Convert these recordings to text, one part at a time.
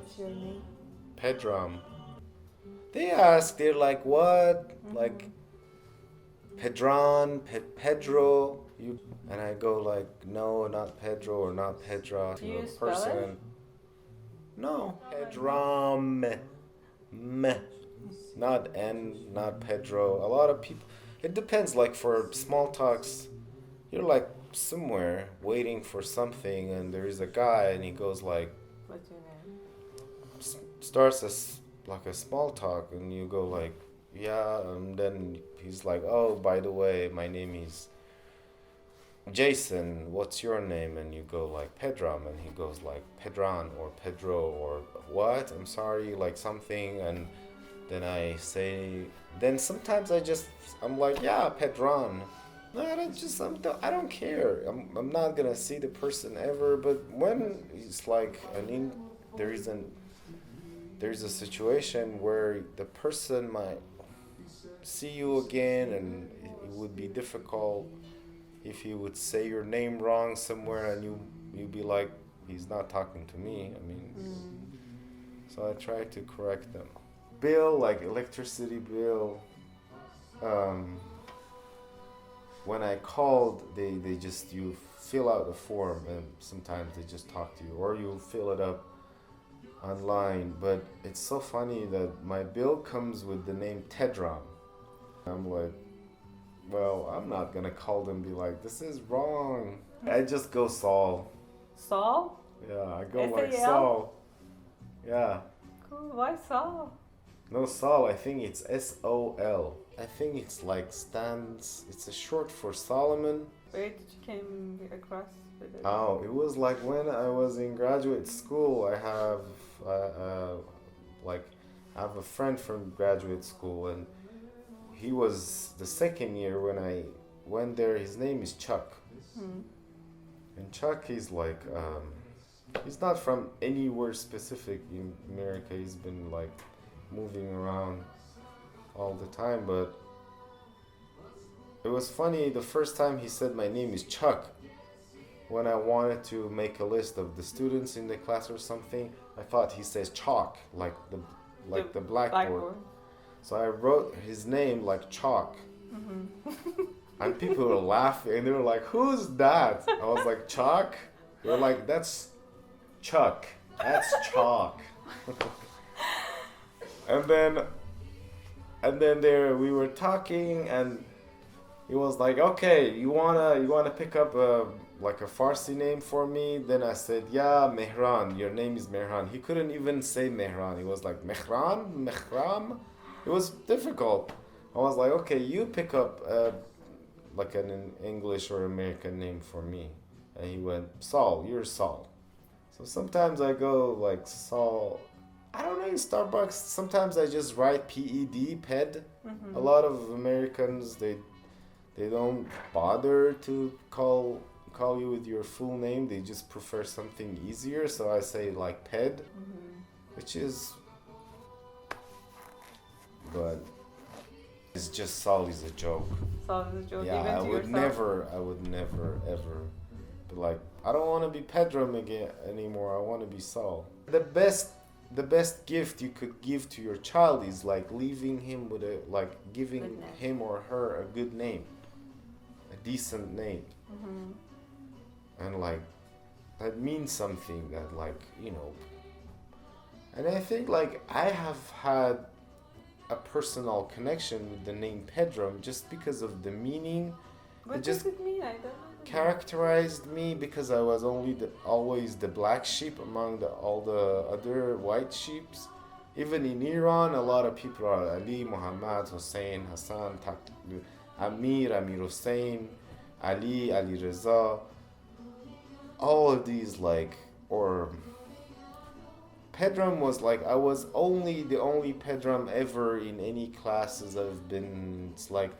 What's your name? Pedram. They ask, they're like, what? Like, Pedro. You and I go like, no, not Pedro or not Pedra. Do To you a spell person. it? No, Pedram. Meh. Not N, not Pedro. A lot of people. It depends. Like for small talks, you're like somewhere waiting for something, and there is a guy, and he goes like, What's your name? starts as like a small talk, and you go like, yeah, and then he's like, oh, by the way, my name is Jason. What's your name? And you go like Pedram, and he goes like Pedran or Pedro or what? I'm sorry, like something, and then I say, then sometimes I'm like, yeah, Pedran. No, I don't care. I'm not gonna see the person ever, but when it's like there isn't, there's a situation where the person might see you again, and it would be difficult if he would say your name wrong somewhere, and you'd be like, he's not talking to me. I mean, so I try to correct them. Bill, like electricity bill. Um, when I called, they just, you fill out a form, and sometimes they just talk to you, or you fill it up online. But it's so funny that my bill comes with the name Tedram. I'm like, well, I'm not gonna call them and be like, this is wrong. I just go Saul. Saul? Yeah, I go like S-A-L? Saul. Yeah. Cool. Why Saul? No, Saul, I think it's S-O-L. I think it's like it's a short for Solomon. Where did you came across with it? Oh, it was like when I was in graduate school. I have like I have a friend from graduate school, and he was the second year when I went there. His name is Chuck, and Chuck is like he's not from anywhere specific in America. He's been like moving around all the time, but it was funny the first time he said my name is Chuck. When I wanted to make a list of the students in the class or something, I thought he says chalk, like the blackboard. So I wrote his name like chalk. And people were laughing, and they were like, who's that? I was like, Chalk? They were like, that's Chuck. That's chalk. and then there we were talking, and he was like, okay, you wanna pick up a Farsi name for me? Then I said, yeah, Mehran, your name is Mehran. He couldn't even say Mehran. He was like, Mehram. It was difficult. I was like, okay, you pick up like an English or American name for me. And he went, Saul, you're Saul. So sometimes I go like Saul. I don't know, in Starbucks, sometimes I just write P-E-D, Ped. A lot of Americans, they don't bother to call you with your full name. They just prefer something easier. So I say like Ped, which is, but it's just Saul is a joke. Saul is a joke. Yeah, Even to I would never ever be like, I don't want to be Pedram again anymore. I want to be Saul. The best gift you could give to your child is like leaving him with giving him or her a good name, a decent name, and like that means something, that like, you know. And I think like I have had a personal connection with the name Pedram just because of the meaning. What just does it mean? I don't know. Characterized me because I was always the black sheep among all the other white sheeps. Even in Iran, a lot of people are Ali, Mohammad, Hussein, Hassan, Amir Hussein, Ali Reza. All of these or Pedram was like, I was the only Pedram ever in any classes I've been. It's like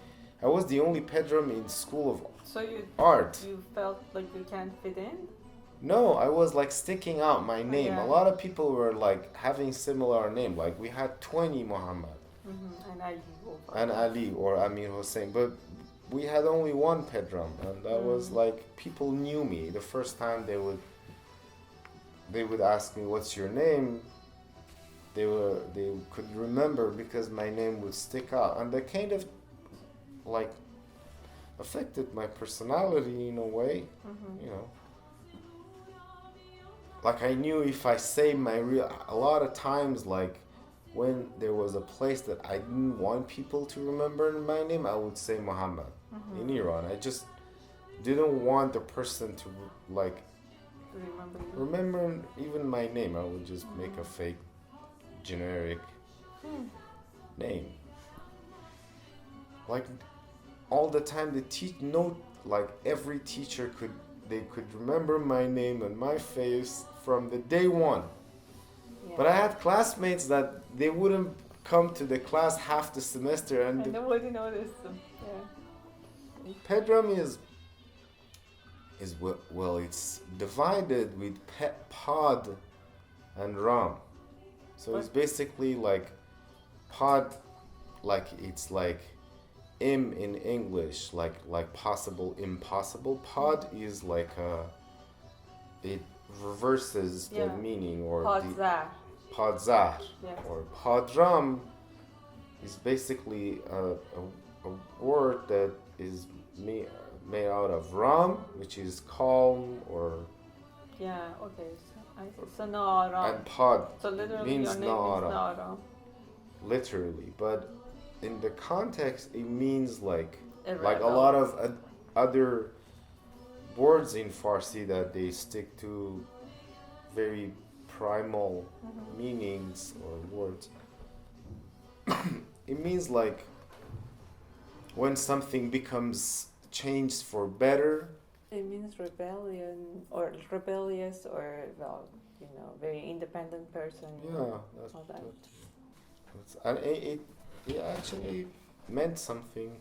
I was the only Pedram in school of art. You felt like you can't fit in? No, I was like sticking out my name. Yeah. A lot of people were like having similar name. Like we had 20 Mohammad. And Ali or Amir Hussein, but we had only one Pedram, and that was like, people knew me. The first time they would ask me, what's your name? they could remember because my name would stick out, and that kind of like affected my personality in a way, you know. Like I knew if I say my real, a lot of times, like when there was a place that I didn't want people to remember my name, I would say Mohammad in Iran. I just didn't want the person to like remember even my name. I would just make a fake generic name. Like all the time the like every teacher could remember my name and my face from the day one. Yeah. But I had classmates that they wouldn't come to the class half the semester, and nobody noticed them. Yeah. Pedram is well, it's divided with pod and ram. So it's basically like pod, like it's like im in English, like possible, impossible. Pod is like it reverses the meaning, or Podzar. Podzar, Yes. or Pedram is basically a word that is made out of ram, which is calm, or Yeah, okay. So Nara. and pod So literally means your name Nara. is Nara. Literally, but in the context it means like a Irreverent. lot of other words in Farsi that they stick to very primal meanings or words. It means like when something becomes changed for better. It means rebellion or rebellious, or well, you know, very independent person. Yeah, all that. and it actually meant something.